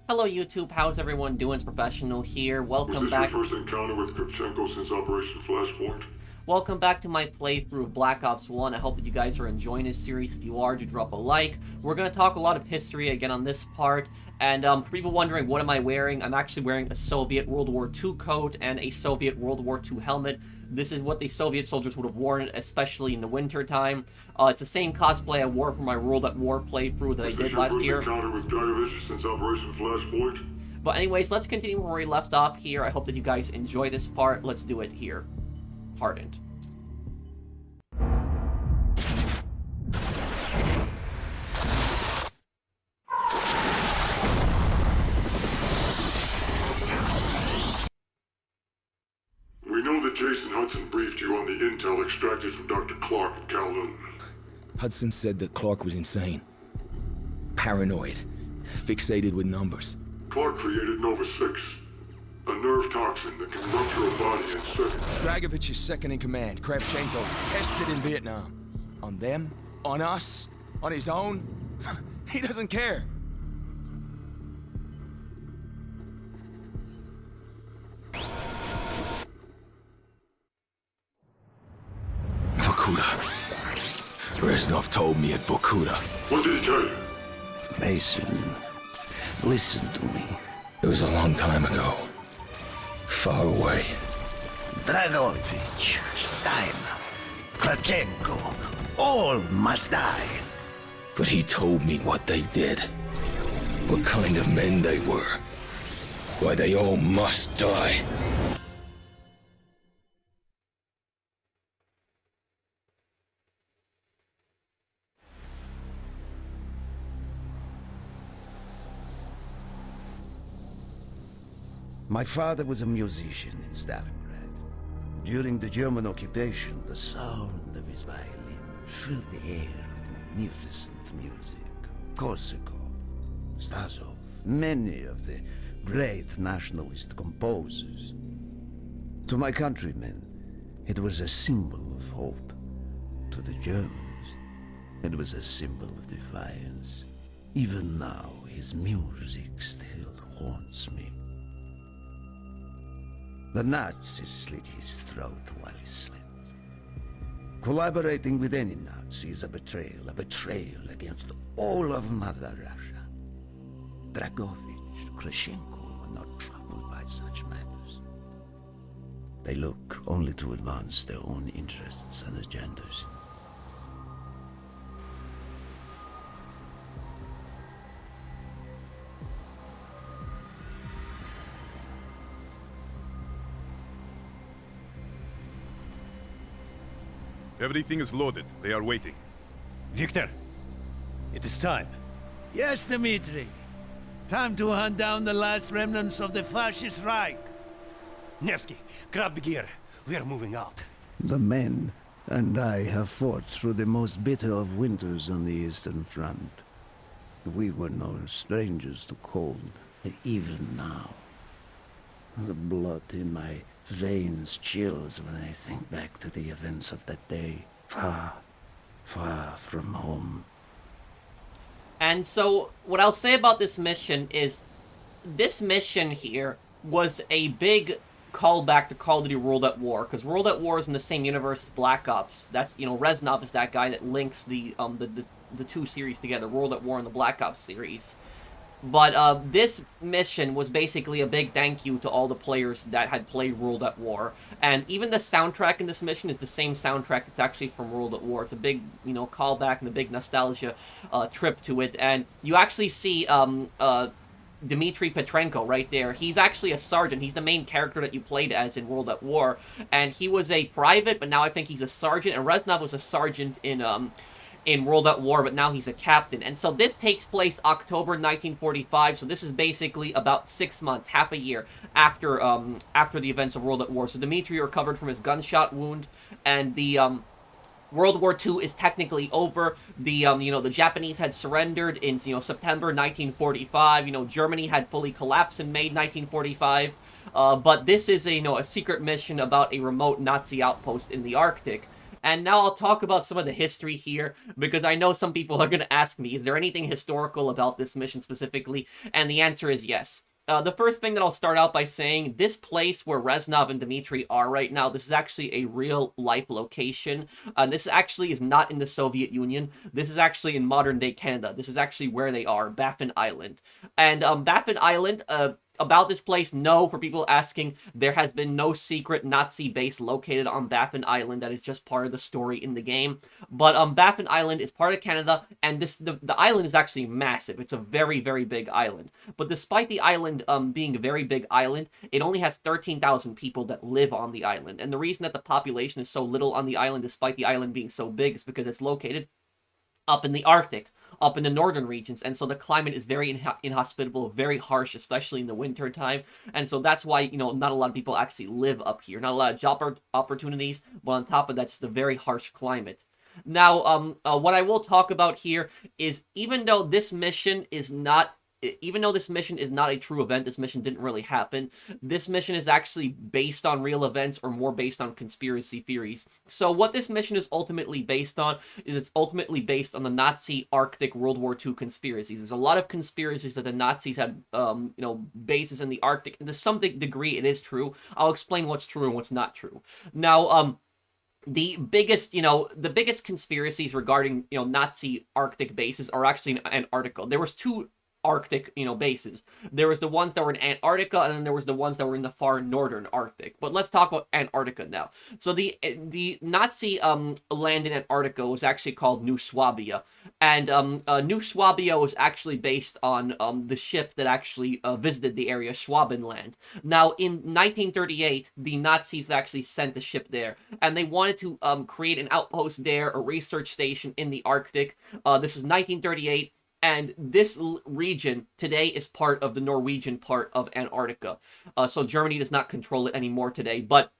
Hello YouTube, how's everyone doing? It's Professional here. Was this your first encounter with Kravchenko since Operation Flashpoint? Welcome back to my playthrough of Black Ops 1. I hope that you guys are enjoying this series. If you are, do drop a like. We're going to talk a lot of history again on this part. And for people wondering, what am I wearing? I'm actually wearing a Soviet World War II coat and a Soviet World War II helmet. This is what the Soviet soldiers would have worn, especially in the winter time. It's the same cosplay I wore for my World at War playthrough that I did last year. Was this your first encounter with Dragovich since Operation Flashpoint? But anyways, let's continue where we left off here. I hope that you guys enjoy this part. Let's do it here. Hardened. We know that Jason Hudson briefed you on the intel extracted from Dr. Clarke at Kowloon. Hudson said that Clarke was insane. Paranoid. Fixated with numbers. Clarke created Nova 6, a nerve toxin that can rupture a body in seconds. Dragovich is second in command. Kravchenko tested in Vietnam. On them? On us? On his own? He doesn't care. Vorkuta. Reznov told me at Vorkuta. What did he tell you? Mason, listen to me. It was a long time ago. Far away. Dragovich, Steiner, Kravchenko, all must die. But he told me what they did. What kind of men they were. Why they all must die. My father was a musician in Stalingrad. During the German occupation, the sound of his violin filled the air with magnificent music. Korsakov, Stasov, many of the great nationalist composers. To my countrymen, it was a symbol of hope. To the Germans, it was a symbol of defiance. Even now, his music still haunts me. The Nazis slit his throat while he slept. Collaborating with any Nazi is a betrayal against all of Mother Russia. Dragovich, Kravchenko were not troubled by such matters. They look only to advance their own interests and agendas. Everything is loaded. They are waiting. Victor, it is time. Yes, Dmitri. Time to hunt down the last remnants of the fascist Reich. Nevsky, grab the gear. We are moving out. The men and I have fought through the most bitter of winters on the Eastern Front. We were no strangers to cold, even now. The blood in my veins chills when I think back to the events of that day. Far, far from home. And so, what I'll say about this mission is, this mission here was a big callback to Call of Duty World at War, because World at War is in the same universe as Black Ops. That's, Reznov is that guy that links the two series together, World at War and the Black Ops series. But this mission was basically a big thank you to all the players that had played World at War. And even the soundtrack in this mission is the same soundtrack that's actually from World at War. It's a big, callback and a big nostalgia trip to it. And you actually see Dmitry Petrenko right there. He's actually a sergeant. He's the main character that you played as in World at War. And he was a private, but now I think he's a sergeant. And Reznov was a sergeant in World at War, but now he's a captain. And so this takes place October 1945, so this is basically about 6 months, half a year, after the events of World at War. So Dmitry recovered from his gunshot wound, and the World War II is technically over. The Japanese had surrendered in, September 1945. Germany had fully collapsed in May 1945. But this is a secret mission about a remote Nazi outpost in the Arctic. And now I'll talk about some of the history here, because I know some people are going to ask me, is there anything historical about this mission specifically? And the answer is yes. The first thing that I'll start out by saying, this place where Reznov and Dmitri are right now, this is actually a real-life location. This actually is not in the Soviet Union. This is actually in modern-day Canada. This is actually where they are, Baffin Island. And Baffin Island, about this place, no, for people asking, there has been no secret Nazi base located on Baffin Island. That is just part of the story in the game. But Baffin Island is part of Canada, and the island is actually massive. It's a very, very big island. But despite the island being a very big island, it only has 13,000 people that live on the island. And the reason that the population is so little on the island, despite the island being so big, is because it's located up in the Arctic, up in the northern regions, and so the climate is very inhospitable, very harsh, especially in the winter time, and so that's why, you know, not a lot of people actually live up here, not a lot of job opportunities, but on top of that, it's the very harsh climate. Now, what I will talk about here is, even though this mission is not a true event, this mission didn't really happen, this mission is actually based on real events, or more based on conspiracy theories. So what this mission is ultimately based on is it's ultimately based on the Nazi Arctic World War II conspiracies. There's a lot of conspiracies that the Nazis had, you know, bases in the Arctic, and to some degree it is true. I'll explain what's true and what's not true. Now, the biggest conspiracies regarding, you know, Nazi Arctic bases are actually in Antarctica. There was two Arctic, you know, bases. There was the ones that were in Antarctica, and then there was the ones that were in the far northern Arctic. But let's talk about Antarctica now. So the Nazi land in Antarctica was actually called New Swabia, and New Swabia was actually based on the ship that actually visited the area, Schwabenland. Now, in 1938, the Nazis actually sent a ship there, and they wanted to create an outpost there, a research station in the Arctic. This is 1938. And this region today is part of the Norwegian part of Antarctica. So Germany does not control it anymore today. But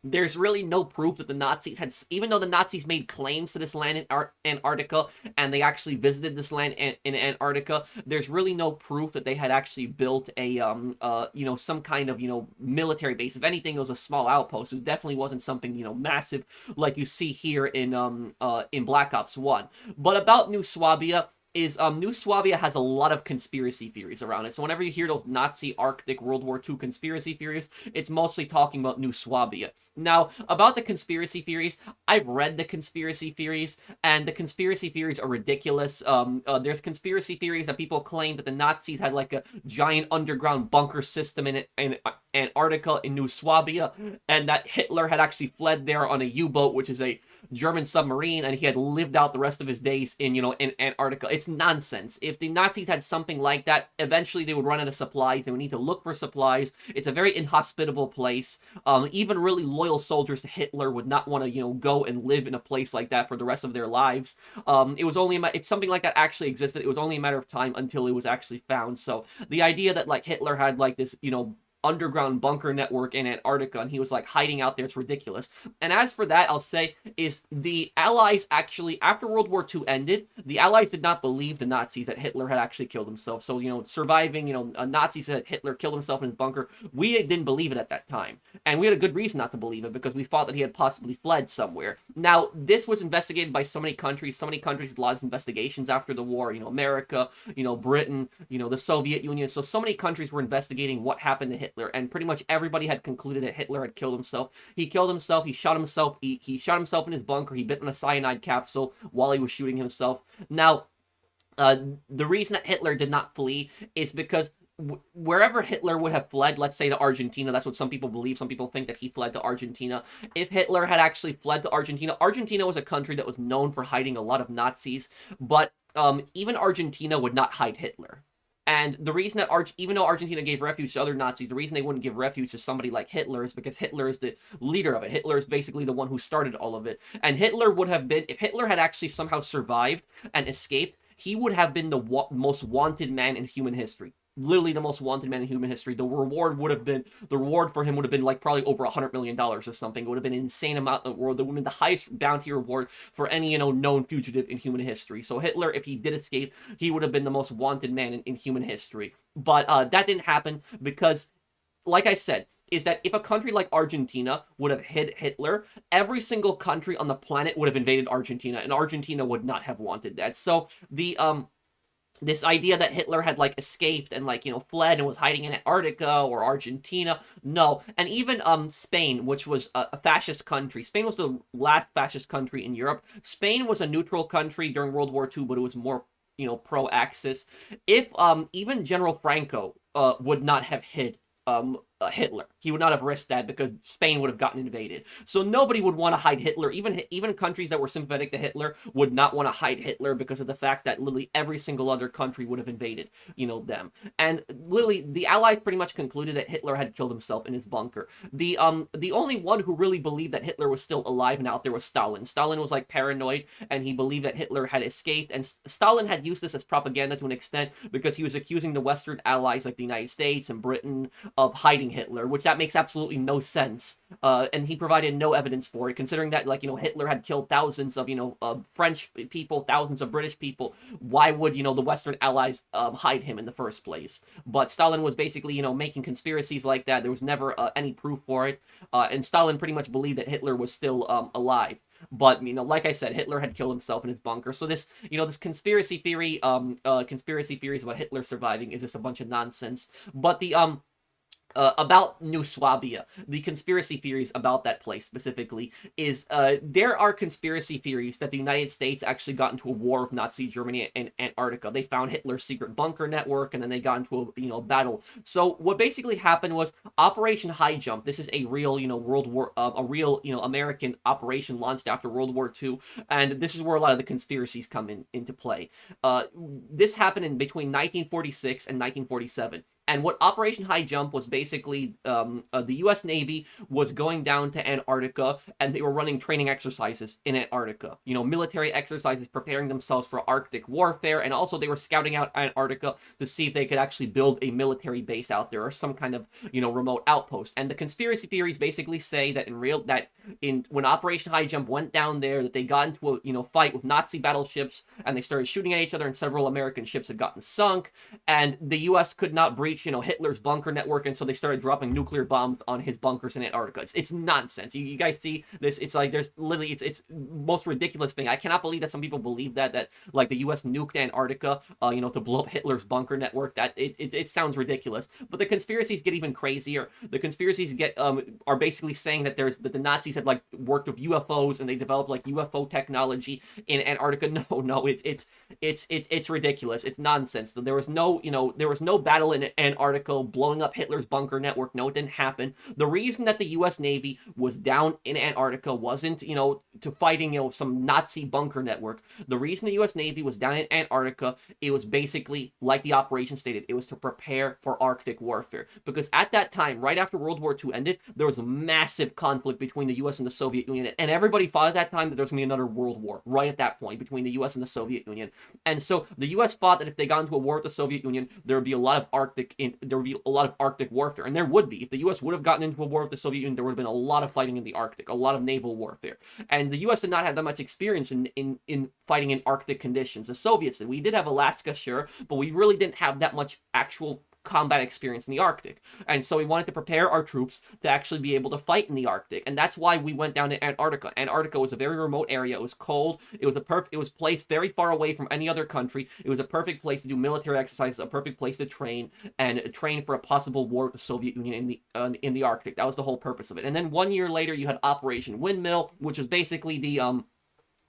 there's really no proof that the Nazis had, even though the Nazis made claims to this land in Antarctica, and they actually visited this land in Antarctica, there's really no proof that they had actually built a, you know, some kind of, you know, military base. If anything, it was a small outpost. It definitely wasn't something, you know, massive like you see here in Black Ops 1. But about New Swabia, New Swabia has a lot of conspiracy theories around it. So whenever you hear those Nazi Arctic World War II conspiracy theories, it's mostly talking about New Swabia. Now, about the conspiracy theories, I've read the conspiracy theories, and the conspiracy theories are ridiculous. There's conspiracy theories that people claim that the Nazis had like a giant underground bunker system in Antarctica, in New Swabia, and that Hitler had actually fled there on a U-boat, which is a German submarine, and he had lived out the rest of his days in, you know, in Antarctica. It's nonsense. If the Nazis had something like that, eventually they would run out of supplies. They would need to look for supplies. It's a very inhospitable place. Even really loyal soldiers to Hitler would not want to, you know, go and live in a place like that for the rest of their lives. It was only if something like that actually existed, it was only a matter of time until it was actually found. So the idea that like Hitler had like this, you know, underground bunker network in Antarctica, and he was like hiding out there, it's ridiculous. And as for that, I'll say is the Allies actually, after World War II ended, the Allies did not believe the Nazis that Hitler had actually killed himself. So, you know, surviving, you know, Nazis said Hitler killed himself in his bunker. We didn't believe it at that time, and we had a good reason not to believe it, because we thought that he had possibly fled somewhere. Now, this was investigated by so many countries. So many countries did a lot of investigations after the war. You know, America, you know, Britain, you know, the Soviet Union. So many countries were investigating what happened to Hitler. And pretty much everybody had concluded that Hitler had killed himself. He killed himself, he shot himself, he shot himself in his bunker, he bit on a cyanide capsule while he was shooting himself. Now, the reason that Hitler did not flee is because wherever Hitler would have fled, let's say to Argentina, that's what some people believe, some people think that he fled to Argentina. If Hitler had actually fled to Argentina, Argentina was a country that was known for hiding a lot of Nazis, but even Argentina would not hide Hitler. And the reason that even though Argentina gave refuge to other Nazis, the reason they wouldn't give refuge to somebody like Hitler is because Hitler is the leader of it. Hitler is basically the one who started all of it. And Hitler would have been, if Hitler had actually somehow survived and escaped, he would have been the most wanted man in human history. Literally the most wanted man in human history. The reward for him would have been like probably over $100 million or something. It would have been an insane amount of reward. It would have been the highest bounty reward for any, you know, known fugitive in human history. So Hitler, if he did escape, he would have been the most wanted man in human history. But that didn't happen because, like I said, is that if a country like Argentina would have hid Hitler, every single country on the planet would have invaded Argentina, and Argentina would not have wanted that. So this idea that Hitler had like escaped and like, fled and was hiding in Antarctica or Argentina, no. And even Spain, which was a fascist country, Spain was the last fascist country in Europe. Spain was a neutral country during World War II, but it was more pro-Axis. If even General Franco would not have hid Hitler, he would not have risked that because Spain would have gotten invaded. So nobody would want to hide Hitler. Even countries that were sympathetic to Hitler would not want to hide Hitler because of the fact that literally every single other country would have invaded, them. And literally, the Allies pretty much concluded that Hitler had killed himself in his bunker. The only one who really believed that Hitler was still alive and out there was Stalin. Stalin was like paranoid, and he believed that Hitler had escaped. And Stalin had used this as propaganda to an extent because he was accusing the Western Allies, like the United States and Britain, of hiding Hitler, which that makes absolutely no sense. And he provided no evidence for it, considering that, Hitler had killed thousands of, French people, thousands of British people. Why would, the Western Allies hide him in the first place? But Stalin was basically, making conspiracies like that. There was never any proof for it. And Stalin pretty much believed that Hitler was still alive. But, like I said, Hitler had killed himself in his bunker. So this, this conspiracy theory, conspiracy theories about Hitler surviving is just a bunch of nonsense. But the, about New Swabia, the conspiracy theories about that place specifically is there are conspiracy theories that the United States actually got into a war with Nazi Germany and Antarctica. They found Hitler's secret bunker network, and then they got into a battle. So what basically happened was Operation High Jump. This is a real World War a real American operation launched after World War II, and this is where a lot of the conspiracies come into play. This happened in between 1946 and 1947. And what Operation High Jump was basically, the U.S. Navy was going down to Antarctica, and they were running training exercises in Antarctica. Military exercises, preparing themselves for Arctic warfare, and also they were scouting out Antarctica to see if they could actually build a military base out there or some kind of, remote outpost. And the conspiracy theories basically say that when Operation High Jump went down there, that they got into a fight with Nazi battleships, and they started shooting at each other, and several American ships had gotten sunk, and the U.S. could not breach Hitler's bunker network, and so they started dropping nuclear bombs on his bunkers in Antarctica. It's nonsense. You guys see this? It's like there's literally it's most ridiculous thing. I cannot believe that some people believe that like the U.S. nuked Antarctica, to blow up Hitler's bunker network. That it sounds ridiculous. But the conspiracies get even crazier. The conspiracies are basically saying that the Nazis had like worked with UFOs and they developed like UFO technology in Antarctica. No, it's ridiculous. It's nonsense. There was no battle in Antarctica blowing up Hitler's bunker network. No, it didn't happen. The reason that the U.S. Navy was down in Antarctica wasn't, to fighting, some Nazi bunker network. The reason the U.S. Navy was down in Antarctica, it was basically, like the operation stated, it was to prepare for Arctic warfare. Because at that time, right after World War II ended, there was a massive conflict between the U.S. and the Soviet Union. And everybody thought at that time that there was going to be another world war, right at that point, between the U.S. and the Soviet Union. And so the U.S. thought that if they got into a war with the Soviet Union, there would be a lot of Arctic warfare, and there would be. If the U.S. would have gotten into a war with the Soviet Union, there would have been a lot of fighting in the Arctic, a lot of naval warfare, and the U.S. did not have that much experience in fighting in Arctic conditions. The Soviets did. We did have Alaska, sure, but we really didn't have that much actual combat experience in the Arctic. And so we wanted to prepare our troops to actually be able to fight in the Arctic. And that's why we went down to Antarctica. Antarctica was a very remote area. It was cold. It was placed very far away from any other country. It was a perfect place to do military exercises, a perfect place to train for a possible war with the Soviet Union in the Arctic. That was the whole purpose of it. And then 1 year later, you had Operation Windmill, which was basically the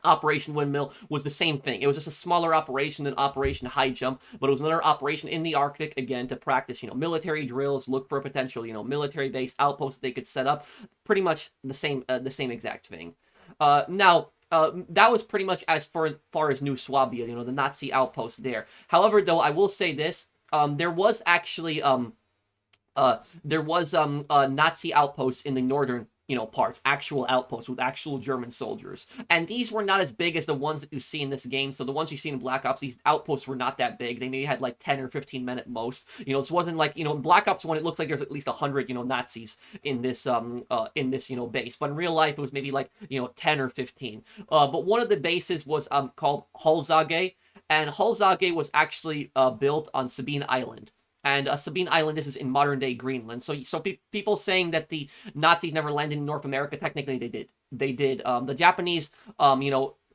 Operation Windmill was the same thing. It was just a smaller operation than Operation High Jump, but it was another operation in the Arctic, again, to practice, military drills, look for a potential, military-based outpost that they could set up. Pretty much the same exact thing. Now, that was pretty much as far as New Swabia, the Nazi outpost there. However, though, I will say this, there was actually, Nazi outposts in the northern parts, actual outposts with actual German soldiers. And these were not as big as the ones that you see in this game. So the ones you see in Black Ops, these outposts were not that big. They maybe had like 10 or 15 men at most. It wasn't like, in Black Ops 1, it looks like there's at least 100, Nazis in this, base. But in real life, it was maybe like, 10 or 15. But one of the bases was called Hulzage. And Hulzage was actually built on Sabine Island. And Sabine Island, this is in modern-day Greenland. So people saying that the Nazis never landed in North America, technically they did. They did. The Japanese,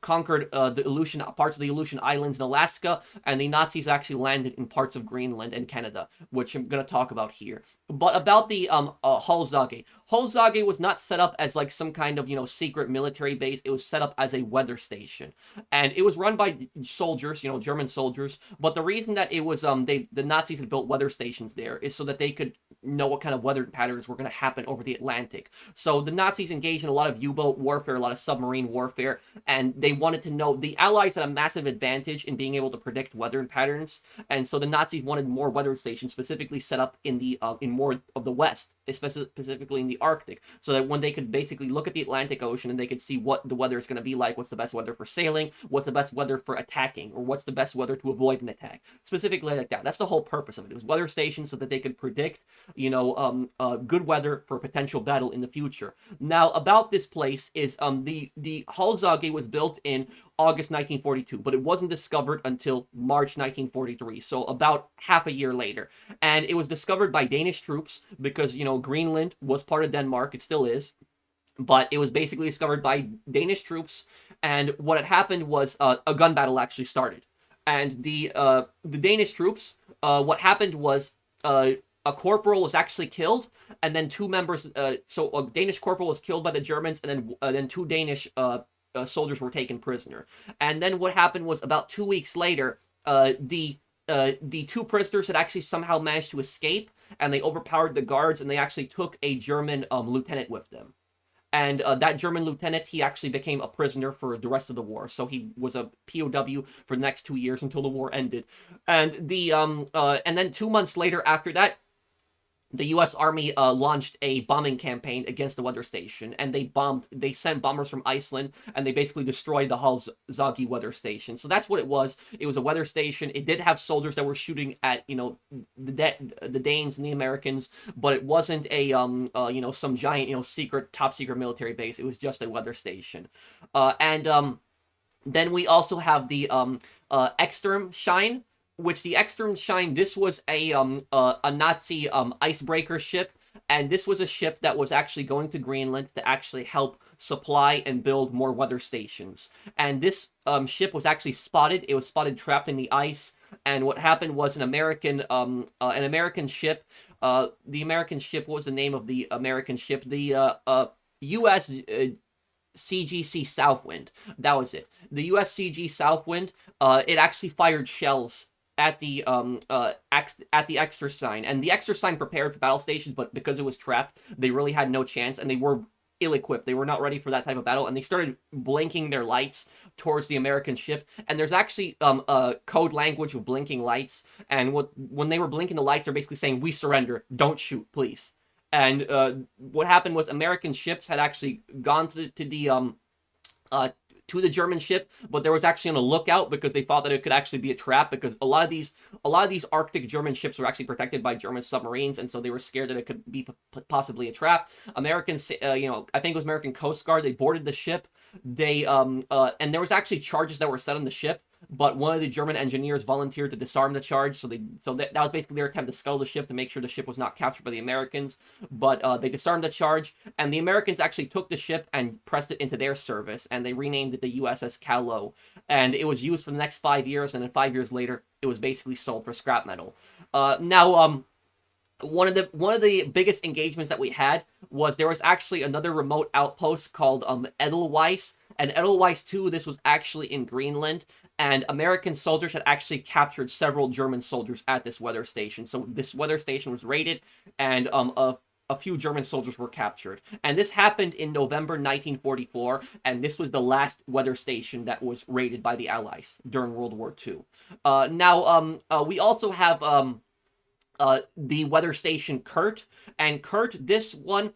conquered the Aleutian parts of the Aleutian Islands in Alaska, and the Nazis actually landed in parts of Greenland and Canada, which I'm going to talk about here. But about the Hallsage. Hallsage was not set up as like some kind of, secret military base. It was set up as a weather station. And it was run by soldiers, German soldiers. But the reason that it was the Nazis had built weather stations there is so that they could know what kind of weather patterns were going to happen over the Atlantic. So the Nazis engaged in a lot of U-boat warfare, a lot of submarine warfare, and they wanted to know. The Allies had a massive advantage in being able to predict weather patterns, and so the Nazis wanted more weather stations specifically set up in the in more of the West, specifically in the Arctic, so that when they could basically look at the Atlantic Ocean and they could see what the weather is going to be like, what's the best weather for sailing, what's the best weather for attacking, or what's the best weather to avoid an attack, specifically like that. That's the whole purpose of it. It was weather stations so that they could predict, good weather for a potential battle in the future. Now, about this place is the Hallsage was built in August 1942, but it wasn't discovered until March 1943, so about half a year later. And it was discovered by Danish troops because, Greenland was part of Denmark, it still is, but it was basically discovered by Danish troops, and what had happened was a gun battle actually started. And the Danish troops, what happened was a corporal was actually killed, and then two members, so a Danish corporal was killed by the Germans, and then two Danish soldiers were taken prisoner. And then what happened was about 2 weeks later, the two prisoners had actually somehow managed to escape, and they overpowered the guards, and they actually took a German lieutenant with them. And that German lieutenant, he actually became a prisoner for the rest of the war. So he was a POW for the next 2 years until the war ended. And and then 2 months later after that, the U.S. Army launched a bombing campaign against the weather station, and they sent bombers from Iceland, and they basically destroyed the Hallsage weather station. So that's what it was. It was a weather station. It did have soldiers that were shooting at, the Danes and the Americans, but it wasn't a, some giant, top secret military base. It was just a weather station. Then we also have the Extermshine, which the Extermshine, this was a Nazi icebreaker ship, and this was a ship that was actually going to Greenland to actually help supply and build more weather stations. And this ship was actually spotted. It was spotted trapped in the ice, and what happened was an American ship. The American ship, what was the name of the American ship? The U.S.CGC Southwind. That was it. The U.S.CG Southwind. It actually fired shells at the Extermshine, and the Extermshine prepared for battle stations, but because it was trapped, they really had no chance, and they were ill-equipped. They were not ready for that type of battle, and they started blinking their lights towards the American ship. And there's actually a code language of blinking lights, and when they were blinking the lights, they're basically saying, "We surrender. Don't shoot, please." And what happened was American ships had actually gone to the German ship, but there was actually on a lookout because they thought that it could actually be a trap, because a lot of these Arctic German ships were actually protected by German submarines, and so they were scared that it could be possibly a trap. Americans, I think it was American Coast Guard, they boarded the ship. They and there was actually charges that were set on the ship, but one of the German engineers volunteered to disarm the charge, so that was basically their attempt to scuttle the ship to make sure the ship was not captured by the Americans. But they disarmed the charge, and the Americans actually took the ship and pressed it into their service, and they renamed it the USS Callow, and it was used for the next 5 years, and then 5 years later, it was basically sold for scrap metal. One of the biggest engagements that we had was there was actually another remote outpost called Edelweiss, and Edelweiss 2, this was actually in Greenland, and American soldiers had actually captured several German soldiers at this weather station. So this weather station was raided, and a few German soldiers were captured. And this happened in November 1944, and this was the last weather station that was raided by the Allies during World War II. We also have the weather station Kurt, and Kurt, this one,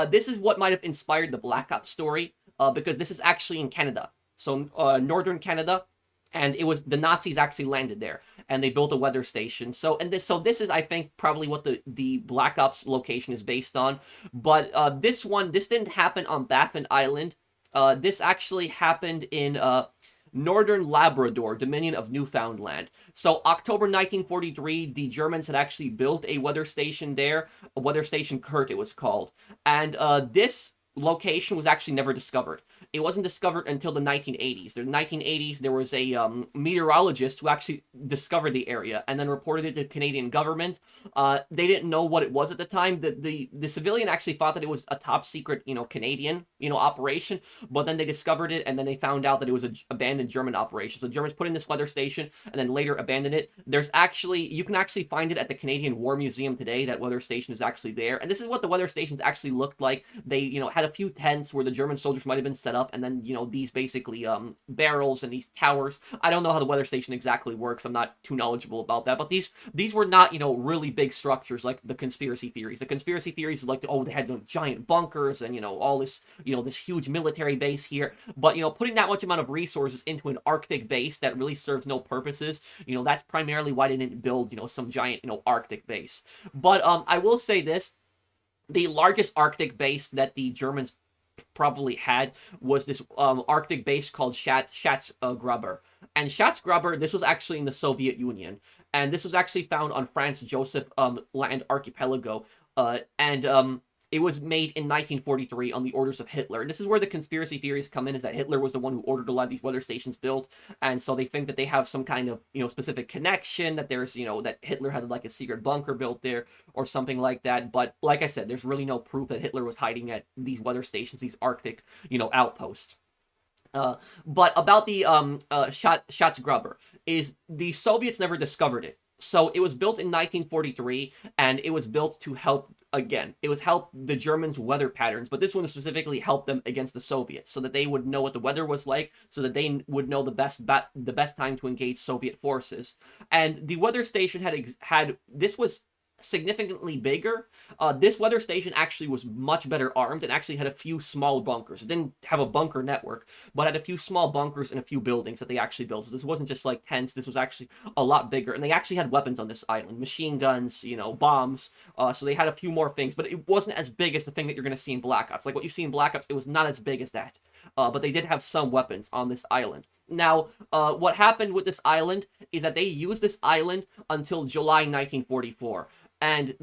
this is what might have inspired the Black Ops story, because this is actually in Canada, so northern Canada, and it was the Nazis actually landed there, and they built a weather station. So this is, I think, probably what the Black Ops location is based on. But this didn't happen on Baffin Island. This actually happened in Northern Labrador, Dominion of Newfoundland. So October 1943, the Germans had actually built a weather station there, a weather station Kurt it was called, and this location was actually never discovered. It wasn't discovered until the 1980s. In the 1980s, there was a meteorologist who actually discovered the area and then reported it to the Canadian government. They didn't know what it was at the time. The civilian actually thought that it was a top secret, Canadian, operation, but then they discovered it, and then they found out that it was an abandoned German operation. So the Germans put in this weather station and then later abandoned it. You can actually find it at the Canadian War Museum today. That weather station is actually there, and this is what the weather stations actually looked like. They, had a few tents where the German soldiers might have been set up, and then, these basically barrels and these towers. I don't know how the weather station exactly works. I'm not too knowledgeable about that, but these were not, really big structures like the conspiracy theories. The conspiracy theories like, they had giant bunkers and, all this, this huge military base here. But, putting that much amount of resources into an Arctic base that really serves no purposes, that's primarily why they didn't build, some giant, Arctic base. But I will say this. The largest Arctic base that the Germans probably had was this Arctic base called Schatzgruber. And Schatzgruber, this was actually in the Soviet Union. And this was actually found on Franz Joseph Land Archipelago. It was made in 1943 on the orders of Hitler. And this is where the conspiracy theories come in, is that Hitler was the one who ordered a lot of these weather stations built. And so they think that they have some kind of, specific connection, that there's, that Hitler had like a secret bunker built there or something like that. But like I said, there's really no proof that Hitler was hiding at these weather stations, these Arctic, outposts. But about the Schatzgruber, is the Soviets never discovered it. So it was built in 1943, and it was built to help, again, it was help the Germans' weather patterns, but this one specifically helped them against the Soviets, so that they would know what the weather was like, so that they would know the best time to engage Soviet forces. And the weather station had this was significantly bigger. This weather station actually was much better armed and actually had a few small bunkers. It didn't have a bunker network, but had a few small bunkers and a few buildings that they actually built. So this wasn't just like tents. This was actually a lot bigger, and they actually had weapons on this island, machine guns, bombs. So they had a few more things, but it wasn't as big as the thing that you're going to see in Black Ops. Like what you see in Black Ops, it was not as big as that. But they did have some weapons on this island. Now, what happened with this island is that they used this island until July 1944. And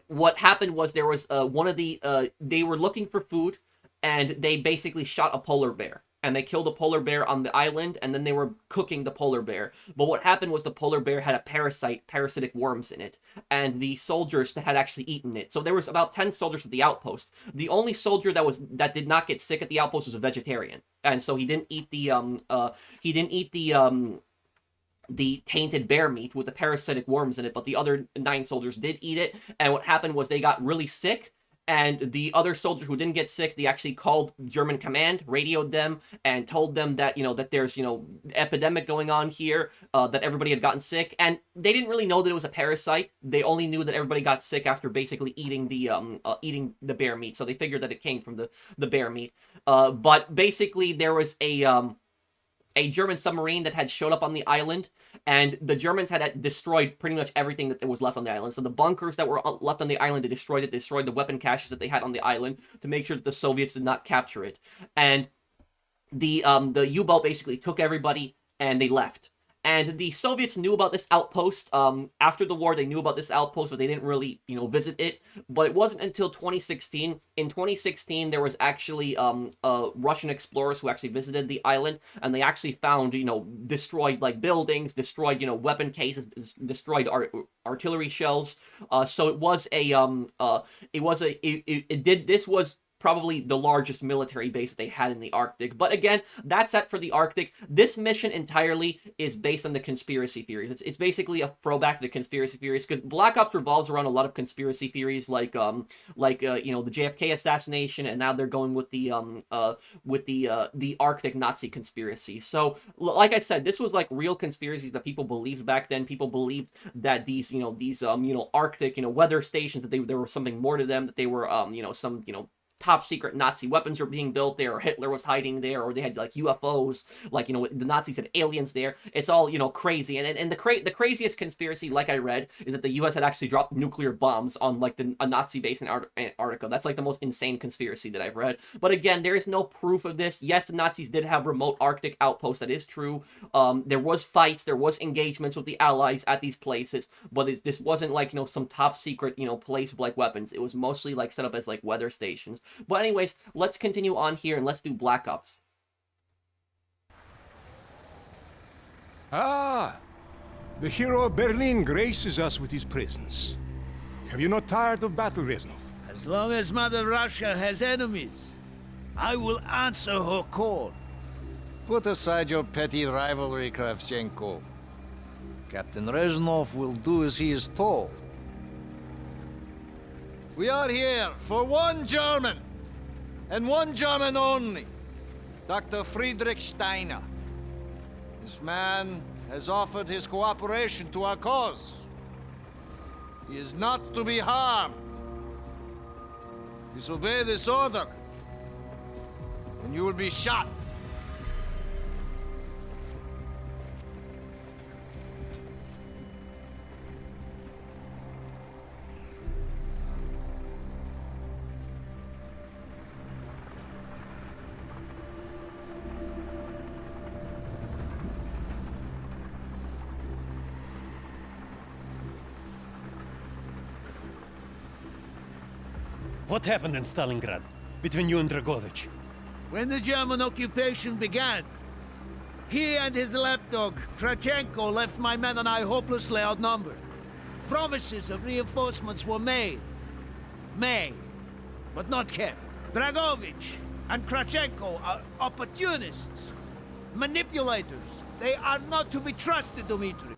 what happened was there was they were looking for food, and they basically shot a polar bear. And they killed a polar bear on the island, and then they were cooking the polar bear. But what happened was the polar bear had a parasitic worms in it, and the soldiers had actually eaten it. So there was about 10 soldiers at the outpost. The only soldier that did not get sick at the outpost was a vegetarian, and so he didn't eat the tainted bear meat with the parasitic worms in it, but the other 9 soldiers did eat it. And what happened was they got really sick, and the other soldier who didn't get sick, they actually called German command, radioed them, and told them that, that there's, epidemic going on here, that everybody had gotten sick. And they didn't really know that it was a parasite. They only knew that everybody got sick after basically eating the bear meat. So they figured that it came from the bear meat. But basically there was a German submarine that had showed up on the island, and the Germans had destroyed pretty much everything that was left on the island. So the bunkers that were left on the island, they destroyed the weapon caches that they had on the island to make sure that the Soviets did not capture it. And the U-boat basically took everybody, and they left. And the Soviets knew about this outpost. After the war, they knew about this outpost, but they didn't really, visit it. But it wasn't until 2016. In 2016, there was actually Russian explorers who actually visited the island, and they actually found, destroyed buildings, destroyed, weapon cases, destroyed artillery shells. So it was this was probably the largest military base that they had in the Arctic. But again, that's it for the Arctic. This mission entirely is based on the conspiracy theories. It's basically a throwback to the conspiracy theories, because Black Ops revolves around a lot of conspiracy theories, like the JFK assassination, and now they're going with the Arctic Nazi conspiracy. So, like I said, this was like real conspiracies that people believed back then. People believed that these Arctic weather stations, that there was something more to them, that they were some top secret Nazi weapons were being built there, or Hitler was hiding there, or they had like UFOs, like, you know, the Nazis had aliens there. It's all, you know, crazy. And the craziest conspiracy, like I read, is that the U.S. had actually dropped nuclear bombs on like a Nazi base in Antarctica. That's like the most insane conspiracy that I've read. But again, there is no proof of this. Yes, the Nazis did have remote Arctic outposts. That is true. There was fights, there was engagements with the Allies at these places, but this wasn't like, you know, some top secret, you know, place with like weapons. It was mostly like set up as like weather stations. But anyways, let's continue on here and let's do Black Ops. Ah, the hero of Berlin graces us with his presence. Have you not tired of battle, Reznov? As long as Mother Russia has enemies, I will answer her call. Put aside your petty rivalry, Kravchenko. Captain Reznov will do as he is told. We are here for one German, and one German only, Dr. Friedrich Steiner. This man has offered his cooperation to our cause. He is not to be harmed. Disobey this order, and you will be shot. What happened in Stalingrad between you and Dragovich? When the German occupation began, he and his lapdog, Kravchenko, left my men and I hopelessly outnumbered. Promises of reinforcements were made, but not kept. Dragovich and Kravchenko are opportunists, manipulators. They are not to be trusted, Dmitri.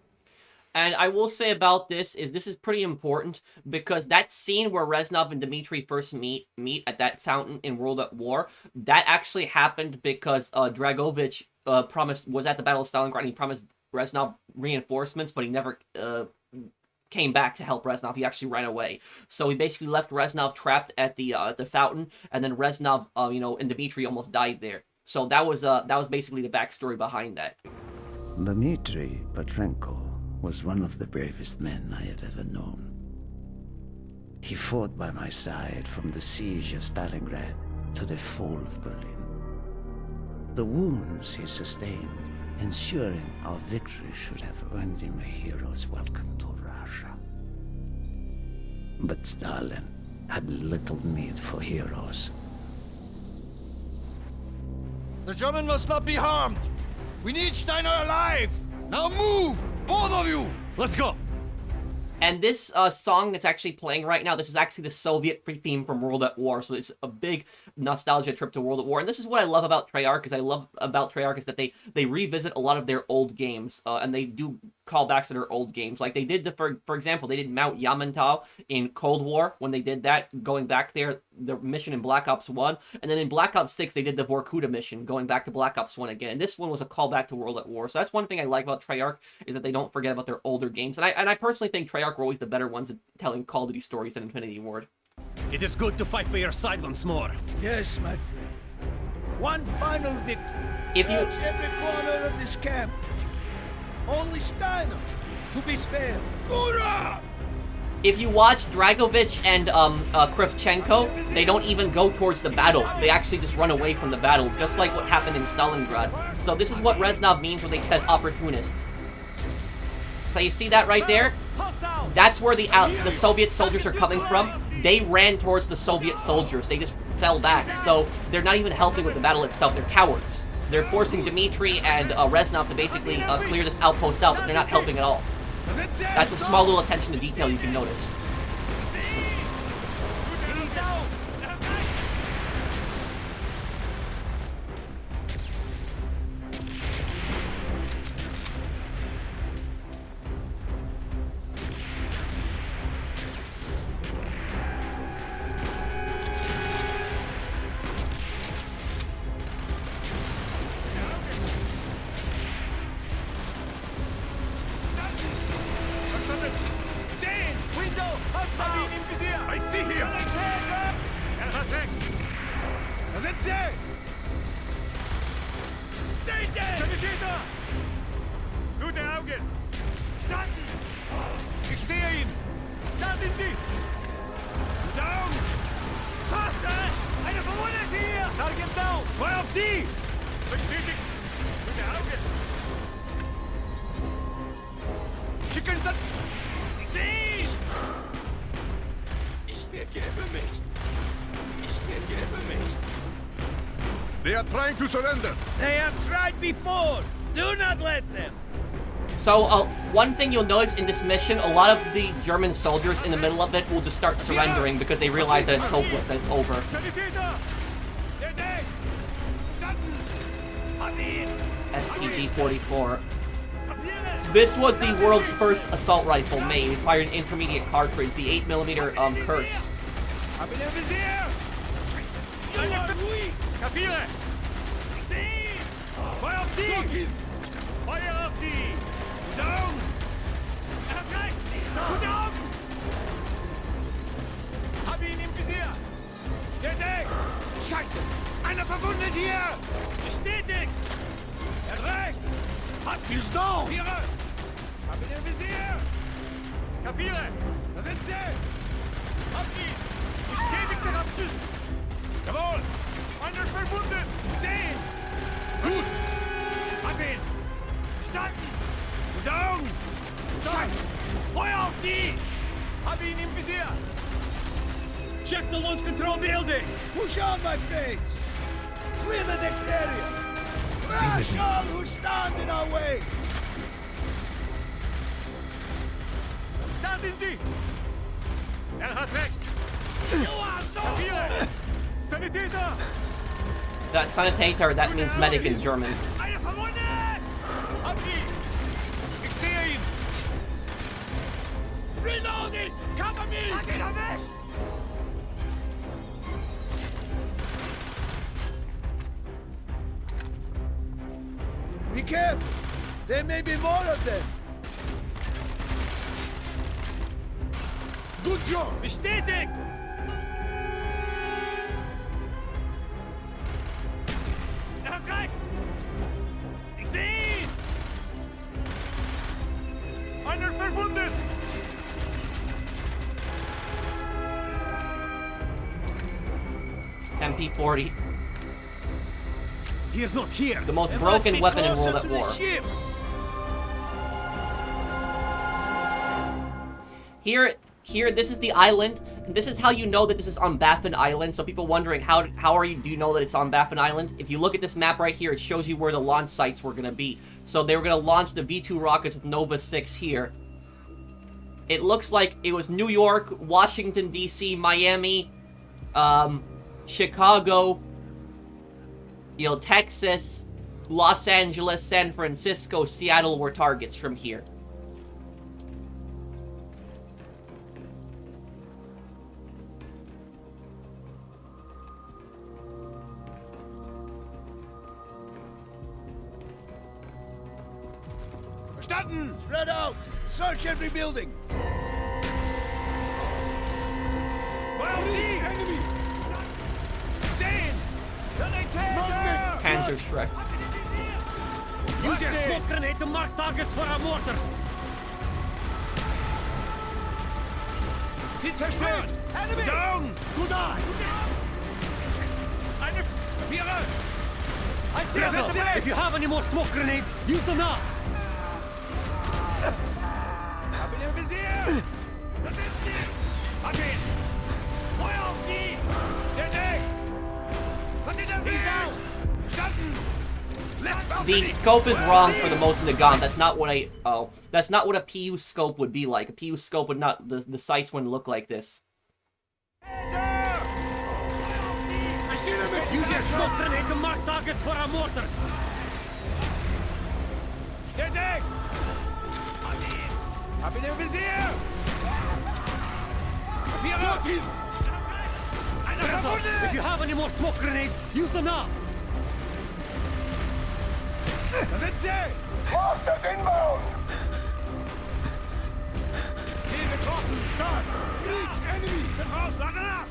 And I will say about this is pretty important, because that scene where Reznov and Dmitri first meet at that fountain in World at War, that actually happened because Dragovich was at the Battle of Stalingrad, and he promised Reznov reinforcements, but he never came back to help Reznov. He actually ran away. So he basically left Reznov trapped at the fountain, and then Reznov, you know, and Dmitri almost died there. So that was basically the backstory behind that. Dmitri Petrenko was one of the bravest men I had ever known. He fought by my side from the siege of Stalingrad to the fall of Berlin. The wounds he sustained, ensuring our victory, should have earned him a hero's welcome to Russia. But Stalin had little need for heroes. The German must not be harmed. We need Steiner alive. Now move, both of you. Let's go! And this song that's actually playing right now, this is actually the Soviet theme from World at War, so it's a big nostalgia trip to World at War. And this is what I love about Treyarch, is that they revisit a lot of their old games, and they do callbacks to their old games. Like they did, for example, they did Mount Yamantau in Cold War, when they did that, going back there, the mission in Black Ops 1, and then in Black Ops 6, they did the Vorkuta mission, going back to Black Ops 1 again. And this one was a callback to World at War. So that's one thing I like about Treyarch, is that they don't forget about their older games. And I personally think Treyarch were always the better ones at telling Call of Duty stories than Infinity Ward. It is good to fight for your side once more. Yes, my friend. One final victory. If you- Search every corner of this camp. Only Steiner to be spared. Hoorah! If you watch Dragovich and Kravchenko, they don't even go towards the battle. They actually just run away from the battle, just like what happened in Stalingrad. So this is what Reznov means when he says opportunists. So you see that right there? That's where the Soviet soldiers are coming from. They ran towards the Soviet soldiers. They just fell back. So they're not even helping with the battle itself. They're cowards. They're forcing Dmitri and Reznov to basically clear this outpost out, but they're not helping at all. That's a small little attention to detail you can notice. I see him! Da sind sie! Steiner! Sanitäter! Gute Augen! Standen! Ich sehe ihn! Da sind sie! Down! Schaste! Eine Verwundete hier! Target down! Feuer auf die! Bestätigt! Gute Augen! Schicken Sie... Ich sehe ihn! Ich begebe mich. Ich begebe mich. They are trying to surrender. They have tried before! Do not let them! So, one thing you'll notice in this mission, a lot of the German soldiers in the middle of it will just start surrendering because they realize that it's hopeless, that it's over. Sanitäter! Der Deck! Standen! Hab ihn! STG-44. This was the world's first assault rifle made. It fired an intermediate cartridge, the 8mm Kurz. Hab ihn im Visier! Kapiere! Ich sehe ihn! Feuer auf die! Feuer auf die! Down! Er hat gleich! Gute Augen! Hab ihn im Visier! Der Deck! Scheiße! Einer verwundet hier! Bestätigt! Er reicht! Hat he's down! Kapiere! Hab ihn im Visier! Kapiere! Da sind sie! Hab ihn! Bestätigter Abschuss! Jawohl! Einer verwundet! Sehen! Gut! Hab ihn! Standen! Down! Scheiße! Feuer auf die! Hab ihn im Visier! Check the launch control building! Push on, my face! Clear the next area! Crash all who stand in our way! Da sind sie! Er hat recht! You are no Kapiere! Sanitäter! That Sanitator, that means medic in German. Eine verwundet! Hab ihn! Ich sehe ihn! Reloading! Cover me! Pack ihn weg! Be careful! There may be more of them! Good job! Bestätigt! Er hat recht! Ich sehe ihn! Einer verwundet! MP40. He is not here! The most broken weapon in World at War. Here, this is the island. This is how you know that this is on Baffin Island. So people wondering, do you know that it's on Baffin Island? If you look at this map right here, it shows you where the launch sites were going to be. So they were going to launch the V2 rockets with Nova 6 here. It looks like it was New York, Washington, D.C., Miami, Chicago, Texas, Los Angeles, San Francisco, Seattle were targets from here. Verstanden! Spread out! Search every building! Feuer auf die! Enemy! Sehen! Sanitäter! Panzerschreck. Use your smoke grenade to mark targets for our mortars! Ziel zerstört! Enemy! Down! Good eye! Eine... Kapiere! Ein Reznov! If you have any more smoke grenades, use them now! Hab ihn im Visier! Da sind sie! Hab ihn! Feuer auf die! Der Deck! Kommt in der Weg! Standen! The scope is wrong for the most in the gun. That's not what that's not what a PU scope would be like. A PU scope would not, the sights wouldn't look like this. I see them! Use your smoke grenade to mark targets for our mortars! Der Deck! Hab ihn im Visier! Kapiere! Einer verwundet! If you have any more smoke grenades, use them now! Da sind sie! Masters inbound! Ziel getroffen! Dort! Reach! Enemy! Bin raus! Lade nach!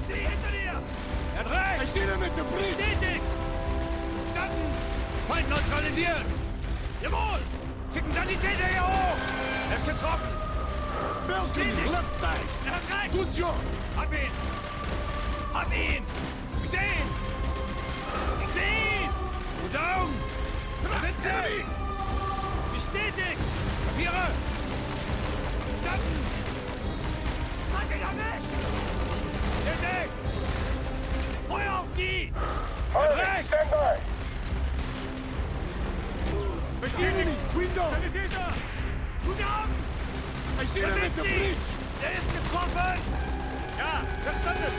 Sie hinter dir! Rechts! I see them at the bridge! Bestätigt! Verstanden! Feind neutralisiert! Jawohl! Schicken Sanitäter hier hoch! Er ist getroffen! Belgium, left side! Er hat rechts! Good job! Hab ihn! Hab ihn! Ich seh ihn! Ich seh ihn! Gute Augen! Da sind sie! Bestätigt! Papiere! Verstanden! Hat ihn erwischt! Bestätigt! Feuer auf die! Rechts! Standby! Bestätigt! Window! Sanitäter! Gute Augen! I see Da them at sind the sie! bridge! Der ist getroffen! Ja, verstanden!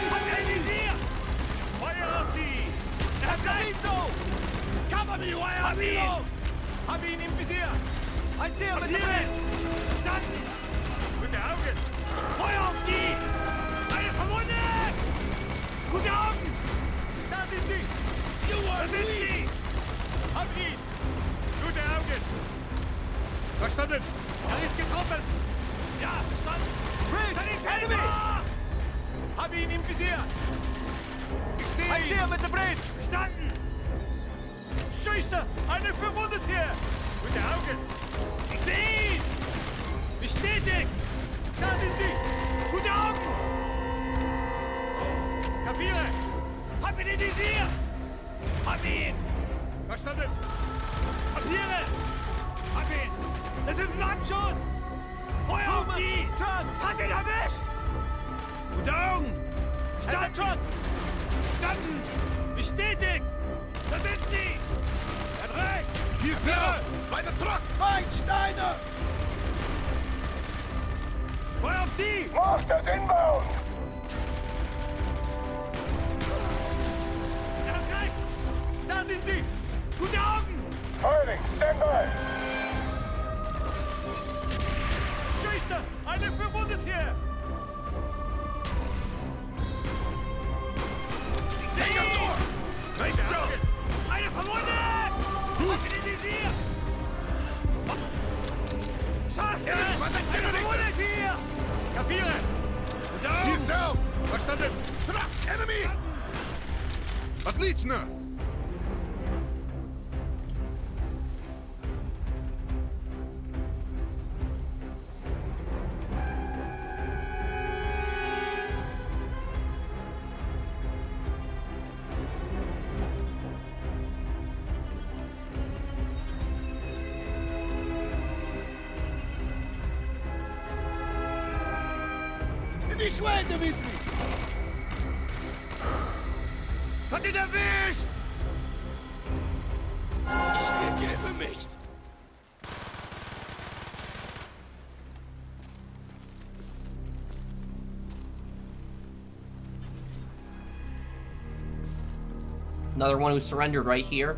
Hat er ein Visier! Feuer auf die! Er hat Capito! Cover me, Hab ihn! Hab ihn im Visier! Ein Seher mit dem Wind! Verstanden! Gute Augen! Feuer auf die! Eine verwundet! Gute Augen! Da sind sie! Da sind sie! Hab ihn! Gute Augen! Verstanden! Er ist getroffen! Ja, verstanden! Enemy! Hab ihn im Visier! Ich sehe ihn! Ein Seher mit dem Brett! Verstanden! Scheiße! Eine verwundet hier! Gute Augen! Ich sehe ihn! Bestätigt! Da sind sie! Gute Augen! Kapiere! Hab ihn in Visier! Hab ihn! Verstanden! Papiere! Hab ihn! Das ist ein Abschuss! Feuer auf die! Trucks! Hat ihn erwischt! Gute Augen! Verstanden! Truck! Verstanden! Bestätigt! Da sind sie! Er hat recht! He's down! By the truck! Feind, Steiner! Feuer auf die! Masters inbound! Er hat recht! Da sind sie! Gute Augen! Firing, standby! Scheiße! Eine verwundet hier! Ich sehe ihn! Nice job! Eine verwundet! Gut! In die Visier! Scheiße! Eine verwundet hier! Kapiere! Gute He's Augen! down! Verstanden! Truck! Enemy! Отлично! This way, Dimitri! Hat ihn erwischt! Ich ergebe mich! Another one who surrendered right here.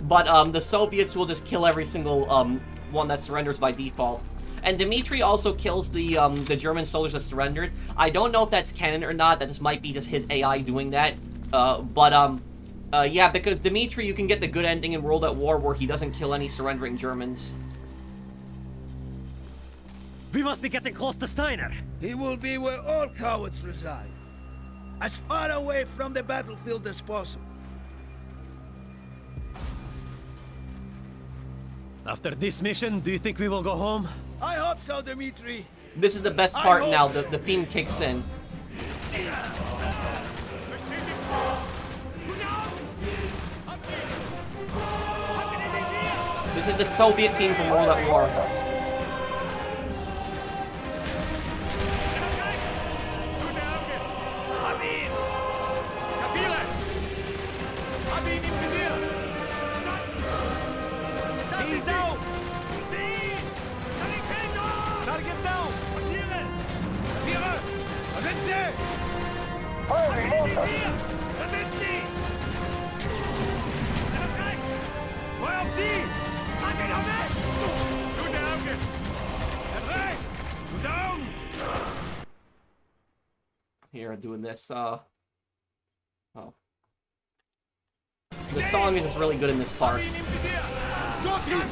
But the Soviets will just kill every single one that surrenders by default. And Dmitri also kills the German soldiers that surrendered. I don't know if that's canon or not. That just might be just his AI doing that. Yeah, because Dmitri, you can get the good ending in World at War where he doesn't kill any surrendering Germans. We must be getting close to Steiner. He will be where all cowards reside. As far away from the battlefield as possible. After this mission, do you think we will go home? I hope so, Dmitri. This is the best part now. The theme kicks in. This is the Soviet theme from World at War. He's down! Target down! Firing, Masters! Feuer auf die! Hat ihn erwischt! Gute Augen! Er hat recht! Gute Augen! Here, doing this, oh. The song is really good in this part. Hab ihn im Visier! Got him!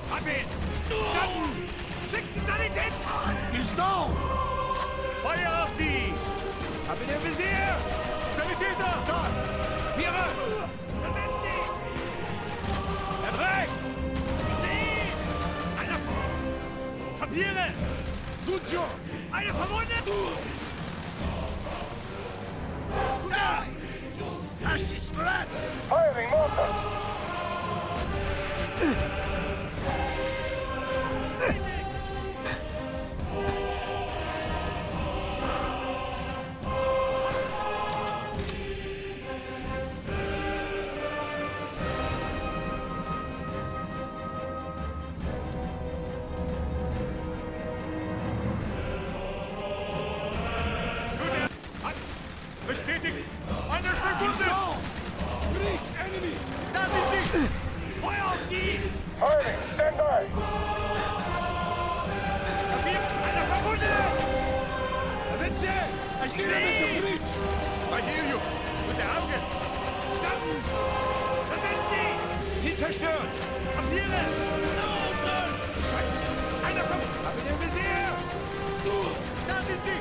Hab ihn! Verstanden! Schickt die Sanität! He's down! Feuer auf die! Hab ihn im Visier! Sanitäter! Da! Mire! Versetzt sie! Er trägt! Ich sehe ihn! Einer... Kapiere! Gut so! Einer verwundet! Da! You fascist rats! Firing mortar! Bestätigt! Einer verwundet! Reach enemy! Da sind sie! Feuer auf die! Firing! Stand by! Kapiert? Einer verwundet! Da sind sie! Ich sehe ihn! Reach! I hear you! Gute Augen! Da sind sie! Ziel zerstört! Kapiere! Scheiße! Einer verwundet! Hab ihn im Visier! Da sind sie!